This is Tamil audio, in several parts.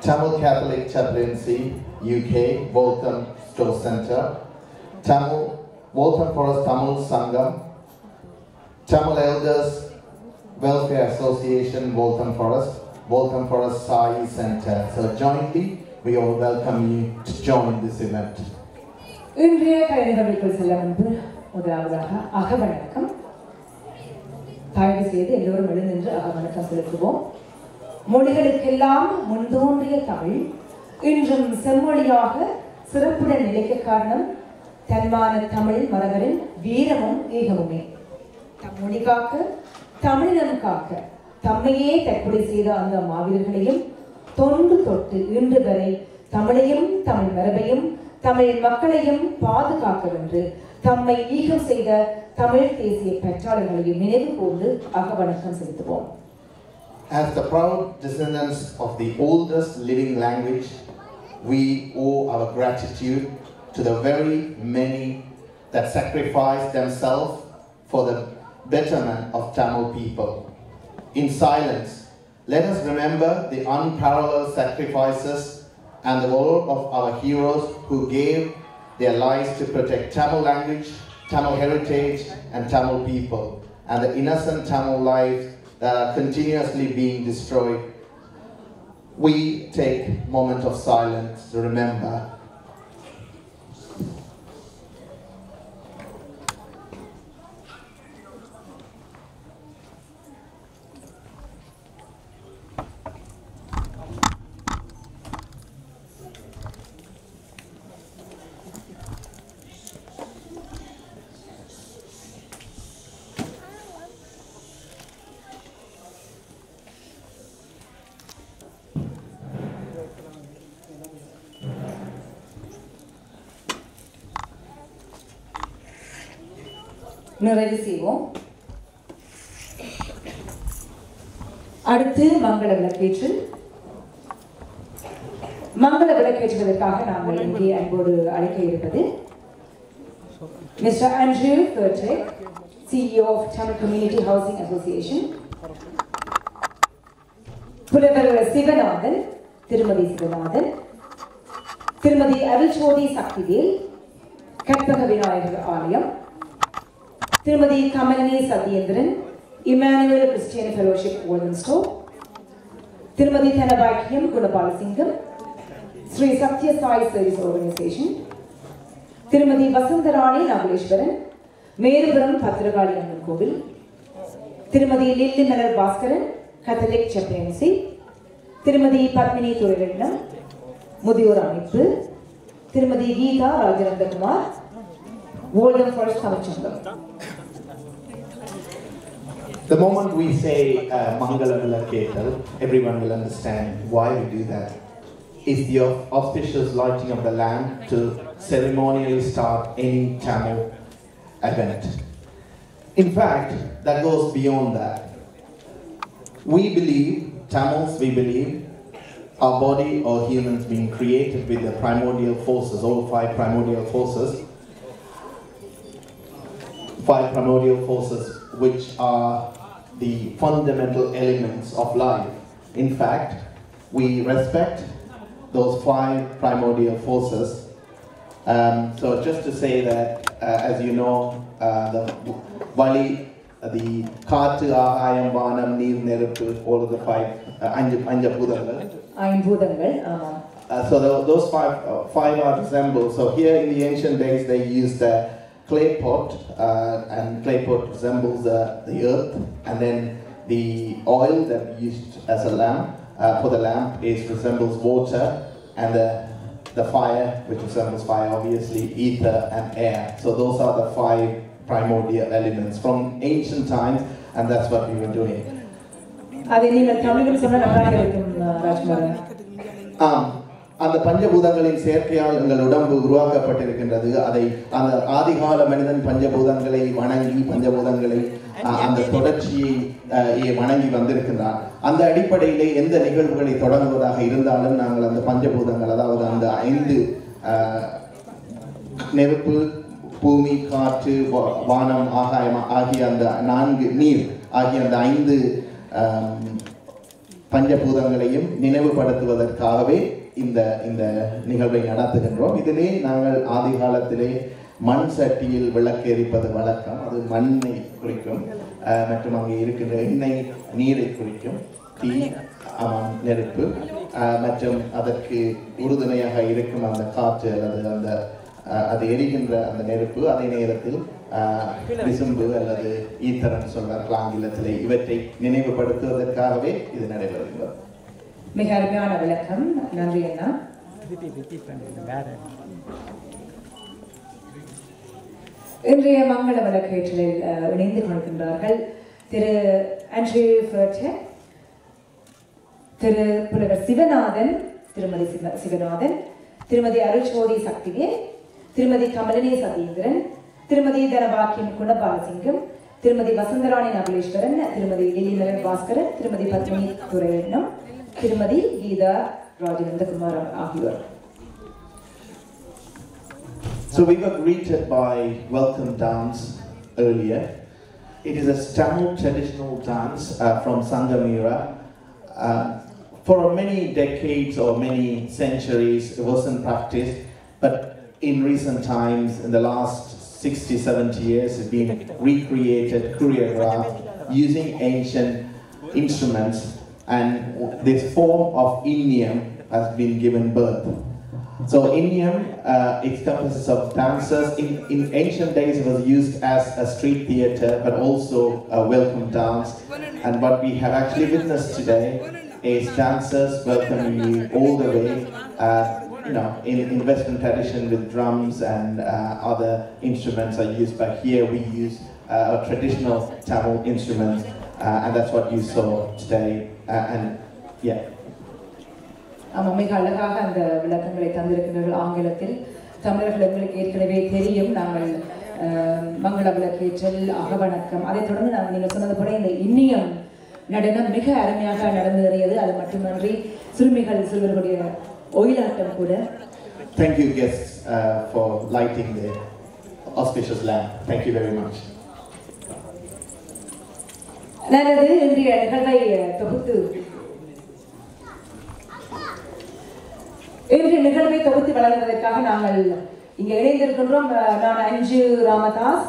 Tamil Catholic Chaplaincy UK, Waltham Store Centre, Waltham Forest Tamil Sangam, Tamil Elders Welfare Association, Waltham Forest Sai Centre. So jointly, we all welcome you to join this event. இன்றைய கலைநிகழ்வுக்குள் செல்ல முன்பு முதலாவதாக அகவணக்கம். தயவு செய்து எல்லோரும் எழுந்தின்று அகவணக்கம் செலுத்துவோம். மொழிகளுக்கெல்லாம் முன்தோன்றிய தமிழ் இன்றும் செம்மொழியாக சிறப்புடன் நிலைக்க காரணம் தன்மான தமிழ் மரபரின் வீரமும் ஏகமுமே. தம் மொழி காக்க, தமிழினம் காக்க தம்மையே தற்கொலை செய்த அந்த மாவீரர்களையும் தொன்று தொட்டு இன்று வரை தமிழையும் தமிழ் மரபையும் தமிழ் மக்களையும் பாதுகாக்கவென்று தம்மை ஈகம் செய்த தமிழ் தேசிய பற்றாளர்களையும் நினைவு கூர்ந்து அகவணக்கம் செலுத்துவோம். As the proud descendants of the oldest living language, we owe our gratitude to the very many that sacrificed themselves for the betterment of Tamil people. In silence, let us remember the unparalleled sacrifices and the work of our heroes who gave their lives to protect Tamil language, Tamil heritage and Tamil people, and the innocent Tamil lives that are continuously being destroyed. We take a moment of silence to remember. நிறைவு செய்வோம். அடுத்து மங்கள விளக்கேற்று. மங்கள விளக்கேற்றுவதற்காக நாங்கள் இங்கே அன்போடு அழைக்க இருப்பது Mr. Andrew Kurtek, CEO of Tamil Community Housing Association, புலவர் சிவநாதன், திருமதி சிவநாதன், திருமதி அருள்ஜோதி சக்திவேல், கற்பக விநாயகர் ஆலயம், திருமதி Kamalini Sathyendran, Emmanuel Christian fellowship Waltham Store, திருமதி தனபாக்கியம் குணபாலசிங்கம், ஸ்ரீ சத்ய சாய் சர்வீஸ் ஆர்கனைசேஷன், திருமதி வசந்தராணி நாகலேஸ்வரன், மேருபுரம் பத்திரகாளி அம்மன் கோவில், திருமதி லில்லி மலர் பாஸ்கரன், கத்தலிக் சாப்ளைன்சி, திருமதி பத்மினி துரைரட்னம், முதியோர் அமைப்பு, திருமதி Geetha ராஜநந்தகுமார், Waltham Forest Tamil. The moment we say Mangala Vilaketal, everyone will understand why we do that. It's the auspicious lighting of the lamp to ceremonially start any Tamil event. In fact, that goes beyond that. We believe, Tamils, we believe, our body or humans being created with the primordial forces, all five primordial forces, which are the fundamental elements of life. In fact, we respect those five primordial forces. So just to say that, as you know, the Vali, the Katu, Ahayam, Vanam, Neer, Neruppu, all of the five, Anjabhudangal. So those five are resembled. So here in the ancient days, they used the clay pot, and clay pot resembles the earth, and then the oil that used as a lamp for the lamp resembles water, and the fire, which resembles fire, obviously ether and air. So those are the five primordial elements from ancient times, and that's what we were doing. அந்த பஞ்சபூதங்களின் சேர்க்கையால் எங்கள் உடம்பு உருவாக்கப்பட்டிருக்கின்றது. அதை அந்த ஆதிகால மனிதன் பஞ்சபூதங்களை வணங்கி பஞ்சபூதங்களை அந்த தொடர்ச்சியை வணங்கி வந்திருக்கின்றார். அந்த அடிப்படையிலே எந்த நிகழ்வுகளை தொடங்குவதாக இருந்தாலும் நாங்கள் அந்த பஞ்சபூதங்கள், அதாவது அந்த ஐந்து நெருப்பு, பூமி, காற்று, வானம், ஆகாயம் ஆகிய அந்த நான்கு, நீர் ஆகிய அந்த ஐந்து பஞ்சபூதங்களையும் நினைவுபடுத்துவதற்காகவே இந்த இந்த நிகழ்வை நடத்துகின்றோம். இதிலே நாங்கள் ஆதி காலத்திலே மண் சட்டியில் விளக்கெரிப்பது வழக்கம். அது மண்ணை குறிக்கும் மற்றும் அங்கே இருக்கின்ற எண்ணெய் நீரை குறிக்கும். தீ நெருப்பு மற்றும் அதற்கு உறுதுணையாக இருக்கும் அந்த காற்று அல்லது அந்த அது எரிகின்ற அந்த நெருப்பு. அதே நேரத்தில் விசும்பு அல்லது ஈத்தரன் சொல்வார்கள் ஆங்கிலத்திலே. இவற்றை நினைவுபடுத்துவதற்காகவே இது நடைபெறுகிறது. மிக அருமையான விளக்கம். நன்றி அண்ணா. இன்றைய மங்கள விளக்கேற்றலில் இணைந்து கொள்கின்றார்கள் திரு ஆண்ட்ரூ ஃபர்டர், திரு புலவர் சிவநாதன், திருமதி சிவநாதன், திருமதி அருள்ஜோதி சக்திவேல், திருமதி கமலினி சதீந்திரன், திருமதி தனபாக்கியம் குணபாலசிங்கம், திருமதி வசந்தராணி நகுலேஸ்வரன், திருமதி லிலிமலன் பாஸ்கரன், திருமதி பத்மினி துரையண்ணம், திருமதி கீதா ராஜேந்திரகுமார் ஆகியோர். So we were greeted by welcome dance earlier. It is a Tamil traditional dance from Sangamira. For many decades or many centuries it wasn't practiced, but in recent times, in the last 60-70 years, it's been recreated, choreographed using ancient instruments, and this form of Inniyam has been given birth. So Inniyam, it consists of dancers. In ancient days it was used as a street theatre, but also a welcome dance. And what we have actually witnessed today is dancers welcoming you all the way, in Western tradition with drums and other instruments are used, but here we use traditional Tamil instruments, and that's what you saw today. And yeah. மிக அழகாக அந்த விளக்கங்களை தந்திருக்கின்றார்கள் ஆங்கிலத்தில். தமிழர்கள் எங்களுக்கு ஏற்கனவே தெரியும். நாங்கள் மங்கள விளக்கேற்றல், அகவணக்கம், அதைத் தொடர்ந்து நாங்கள் நீங்கள் சொன்னது போல இந்த இன்னியம் நடனம் மிக அருமையாக நடந்தேறியது. அது மட்டுமின்றி சிறுமிகள் சிறுவர்களுடைய ஒயிலாட்டம் கூட. Thank you guests for lighting the auspicious lamp. Thank you very much. நல்லது. இன்றைய நிகழ்வை தொகுத்து வழங்குவதற்காக நாங்கள் இங்கே இணைந்திருக்கின்றோம். நான் அஞ்சு ராமதாஸ்,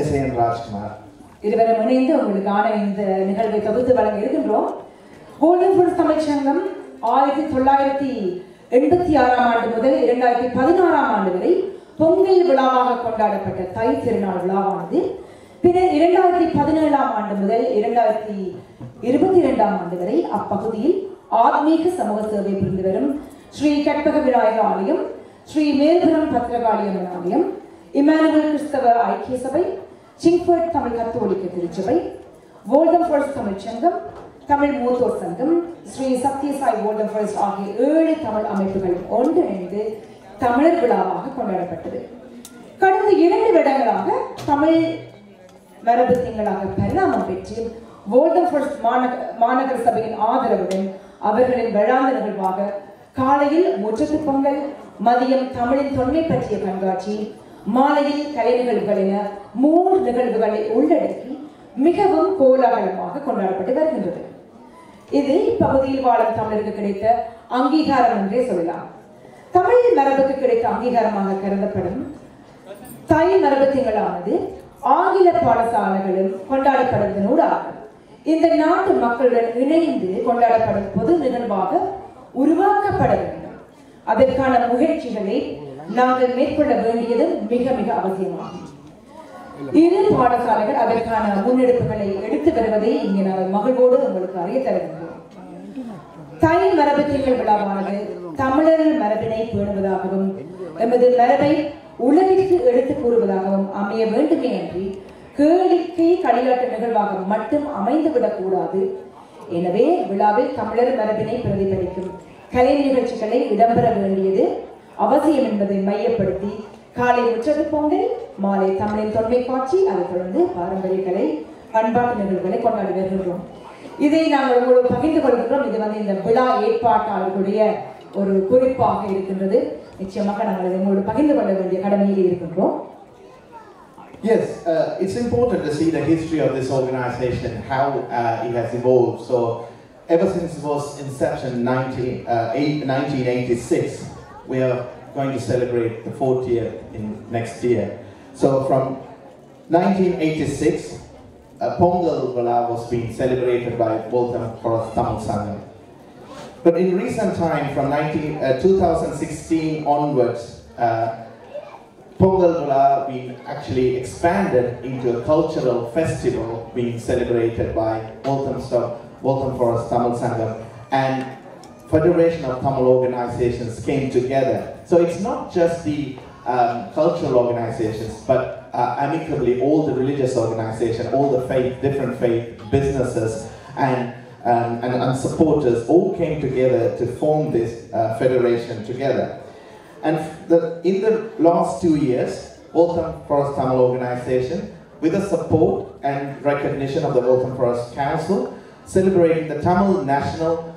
SAN ராஜ்குமார் இருவரும் இணைந்து உங்களுக்கான இந்த நிகழ்வை தொகுத்து வழங்க இருக்கின்றோம். கோல்டன் ஃபுட் தமிழ்ச்சங்கம் 1986 ஆண்டு முதல் 2016 ஆண்டு வரை பொங்கல் விழாவாக கொண்டாடப்பட்ட தை திருநாள் விழாவானது பின்னர் 2017 ஆண்டு முதல் 2022 ஆண்டு வரை அப்பகுதியில் ஆத்மீக சமூக சேவை புரிந்து வரும் ஸ்ரீ கற்பக விநாயகர் ஆலயம், ஸ்ரீ மேல்புரம் பத்ரகாளியம்மன் ஆலயம், இமானுவேல் கிறிஸ்தவ ஐக்கிய சபை, சிங்ஃபர்ட் தமிழ் கத்தோலிக்க திருச்சபை, வோல்டம் ஃபாரஸ்ட் தமிழ்ச்சங்கம், தமிழ் மூத்தோர் சங்கம், ஸ்ரீ சத்யசாய் வோல்டம் ஃபாரஸ்ட் ஆகிய 7 தமிழ் அமைப்புகள் ஒன்றிணைந்து தமிழர் விழாவாக கொண்டாடப்பட்டது. கடந்த 2 வருடங்களாக தமிழ் மரபு திங்களாக பரிணாமம் பெற்று வோல்டம் ஃபாரஸ்ட் மாநகர சபையின் ஆதரவுடன் அவர்களின் விழாந்த நிகழ்வாக காலையில் முற்றத்து பொங்கல், மதியம் தமிழின் தொன்மை பற்றிய கண்காட்சி, மாலையில் கலை நிகழ்வுகள் என 3 நிகழ்வுகளை உள்ளடக்கி மிகவும் கோலாகலமாக கொண்டாடப்பட்டு வருகின்றது. இது இப்பகுதியில் வாழும் தமிழருக்கு கிடைத்த அங்கீகாரம் என்றே சொல்லலாம். தமிழ் மரபுக்கு கிடைத்த அங்கீகாரமாக கருதப்படும் தை மரபு திங்களானது ஆங்கில பாடசாலைகளும் கொண்டாடப்படுவதனோடு ஆகும். இந்த நாட்டு மக்களுடன் இணைந்து கொண்டாடப்படும் பொது நிகழ்வாக உருவாக்கப்பட வேண்டும். அதற்கான முயற்சிகளை நாங்கள் மேற்கொள்ள வேண்டியது மிக மிக அவசியமாகும். 2 பாடசாலைகள் அதற்கான முன்னெடுப்புகளை எடுத்து வருவதை இங்கே நாங்கள் மகிழ்வோடு உங்களுக்கு அறிய தருகின்றோம். தை மரபு திங்கள் விழாவானது தமிழர் மரபினை பேணுவதாகவும் எமது மரபை உலகிற்கு எடுத்து கூறுவதாகவும் அமைய வேண்டுமே அன்றி கேளிக்கை களியாட்டு நிகழ்வாக மட்டும் அமைந்துவிடக் கூடாது. எனவே விழாவில் தமிழர் மரபினை பிரதிபலிக்கும் கலை நிகழ்ச்சிகளை இடம்பெற வேண்டியது அவசியம் என்பதை மையப்படுத்தி காலை முற்றத்து பொங்கல், மாலை தமிழின் தொன்மை காட்சி, அதை தொடர்ந்து பாரம்பரிய கலை பண்பாட்டு நிகழ்வுகளை கொண்டாடி வருகின்றோம். இதை நாங்கள் உங்களோடு பகிர்ந்து கொள்கின்றோம். இது இந்த விழா ஏற்பாட்டாளர்களுடைய ஒரு குறிப்பாக இருக்கின்றது. நிச்சயமாக நாங்கள் உங்களோடு பகிர்ந்து கொள்ள வேண்டிய கடமையில் இருக்கின்றோம். Yes, it's important to see the history of this organization, how it has evolved. So ever since it was inception 1986, we are going to celebrate the 40th in next year. So from 1986, Pongal Vala was being celebrated by Waltham Forest Tamil Sangam. But in recent time, from 2016 onwards, Pongal Vala being actually expanded into a cultural festival being celebrated by Waltham Forest Tamil Sangam, and Federation of Tamil organizations came together. So it's not just the cultural organizations, but amicably all the religious organizations, all the different faith businesses and supporters all came together to form this federation together. And in the last 2 years, Waltham Forest Tamil organization, with the support and recognition of the Waltham Forest Council, celebrating the Tamil National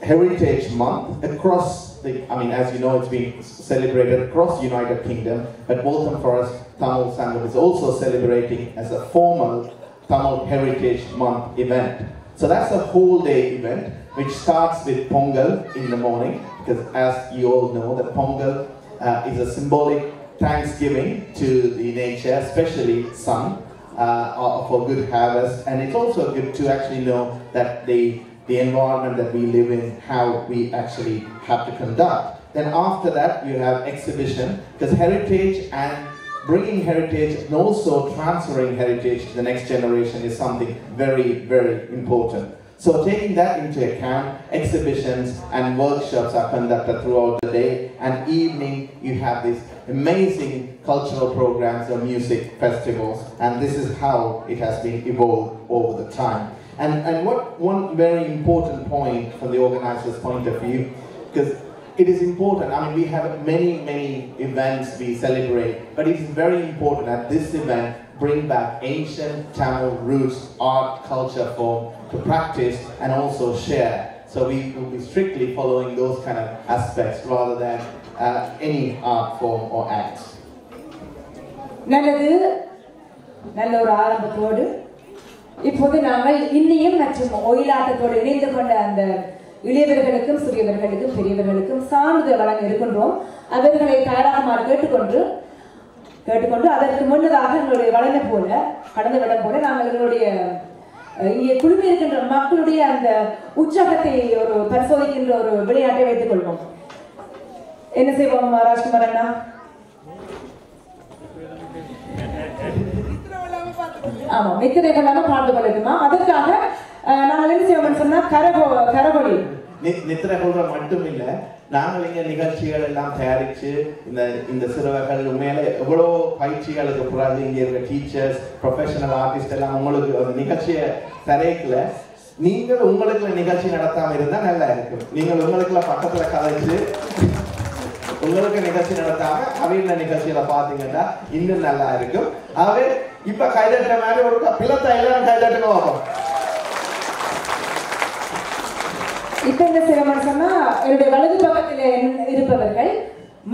Heritage Month across as you know, it's being celebrated across the United Kingdom, but Waltham Forest Tamil Sangam is also celebrating as a formal Tamil Heritage Month event. So that's a whole day event, which starts with Pongal in the morning, because as you all know, that Pongal is a symbolic thanksgiving to the nature, especially sun, for good harvest, and it's also good to actually know that the environment that we live in, how we actually have to conduct. Then after that, you have exhibition, because heritage and bringing heritage and also transferring heritage to the next generation is something very, very important. So taking that into account, exhibitions and workshops are conducted throughout the day, and evening you have these amazing cultural programs or music festivals, and this is how it has been evolved over the time. And one very important point from the organizer's point of view, because it is important, we have many events we celebrate, but it is very important that this event bring back ancient Tamil roots, art, culture form to practice and also share. So we will be strictly following those kind of aspects rather than any art form or act. நல்ல ஒரு ஆரம்பத்தோடு இப்போது நாங்கள் இன்னியும் மற்றும் ஒயிலாட்டத்தோடு இணைந்து கொண்ட அந்த இளையவர்களுக்கும் சிறியவர்களுக்கும் பெரியவர்களுக்கும் சான்றிதழ் வழங்க இருக்கின்றோம். அவர்களை தயாராகுமாறு கேட்டுக்கொண்டு அதற்கு முன்னதாக எங்களுடைய வளமை போல கடந்த விடம் போல நாங்கள் எங்களுடைய இங்கே குழுமி இருக்கின்ற மக்களுடைய அந்த உற்சாகத்தை ஒரு பரிசோதிக்கின்ற ஒரு விளையாட்டை வைத்துக் கொள்வோம். என்ன செய்வோம் ராஜ்குமார் அண்ணா? ஆமா, மித்திரை கொள்ளாம பாட்டு கொள்ளட்டுமா? அதற்காக நாங்கள் என்ன செய்வோம்னு சொன்னா கரகொலி நித்திரை கொள்ற மட்டும் இல்ல, நாங்கள் இங்க நிகழ்ச்சிகள் எல்லாம் தயாரிச்சு இந்த சிறுவர்கள் உண்மையில எவ்வளோ பயிற்சிகளுக்கு பிறகு இங்க இருக்க டீச்சர்ஸ், ப்ரொஃபஷனல் ஆர்டிஸ்ட் எல்லாம் உங்களுக்கு அந்த நிகழ்ச்சியை தரைக்கல. நீங்கள் உங்களுக்குள்ள நிகழ்ச்சி நடத்தாம இருந்தா நல்லா இருக்கும். நீங்கள் உங்களுக்குள்ள பக்கத்துல கதைச்சு உங்களுக்கு நிகழ்ச்சி நடத்தாம அவையில நிகழ்ச்சியில பாத்தீங்கன்னா இன்னும் நல்லா இருக்கும். ஆகவே இப்ப கைதட்ட மாதிரி ஒரு பிள்ளத்தை எல்லாரும் கைதட்டுங்க பார்ப்போம். இப்ப என்ன செய்யணும்னு சொன்னா, என்னுடைய வலது பக்கத்தில் இருப்பவர்கள்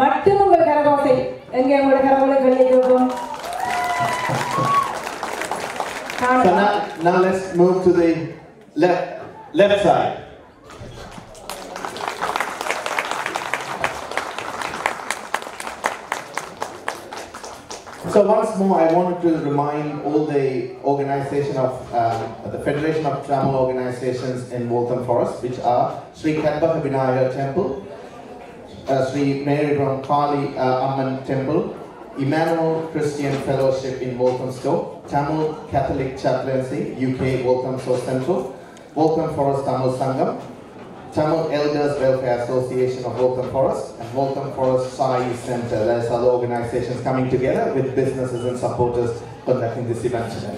மட்டும் உங்கள் கரகோசை எங்க உங்களுடைய கரகோலை வெளியிடுவோம். So now let's move to the left side. So once more, I wanted to remind all the organization of the Federation of Tamil Organizations in Waltham Forest, which are Sri Kadbaka Vinayaka Temple, Sri Maryram Kali Amman Temple, Emmanuel Christian Fellowship in Walthamstow, Tamil Catholic Chaplaincy, UK Walthamstow Central, Waltham Forest Tamil Sangam, Tamil Elders Welfare Association of Waltham Forest, and Waltham Forest Sai Centre. There's other organizations coming together with businesses and supporters conducting this event today.